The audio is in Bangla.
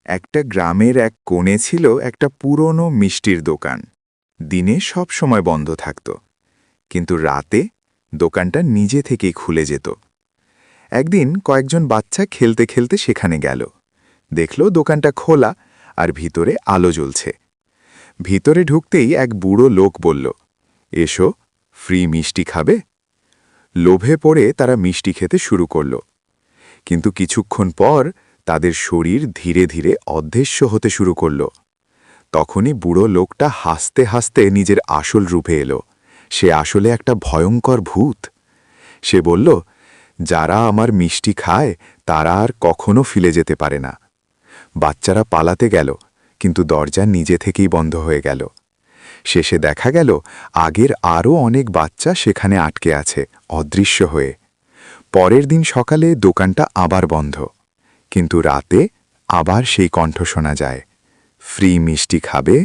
একটা গ্রামের এক কোণে ছিল একটা পুরনো মিষ্টির দোকান। দিনে সব সময় বন্ধ থাকত, কিন্তু রাতে দোকানটা নিজে থেকেই খুলে যেত। একদিন কয়েকজন বাচ্চা খেলতে খেলতে সেখানে গেল। দেখল দোকানটা খোলা আর ভিতরে আলো জ্বলছে। ভিতরে ঢুকতেই এক বুড়ো লোক বলল, এসো, ফ্রি মিষ্টি খাবে। লোভে পড়ে তারা মিষ্টি খেতে শুরু করল, কিন্তু কিছুক্ষণ পর তাদের শরীর ধীরে ধীরে অদৃশ্য হতে শুরু করল। তখনই বুড়ো লোকটা হাসতে হাসতে নিজের আসল রূপে এলো। সে আসলে একটা ভয়ঙ্কর ভূত। সে বলল, যারা আমার মিষ্টি খায় তারা আর কখনো ফিরে যেতে পারে না। বাচ্চারা পালাতে গেল, কিন্তু দরজা নিজে থেকেই বন্ধ হয়ে গেল। শেষে দেখা গেল আগের আরও অনেক বাচ্চা সেখানে আটকে আছে, অদৃশ্য হয়ে। পরের দিন সকালে দোকানটা আবার বন্ধ, কিন্তু রাতে আবার সেই কণ্ঠ শোনা যায়, ফ্রি মিষ্টি খাবে।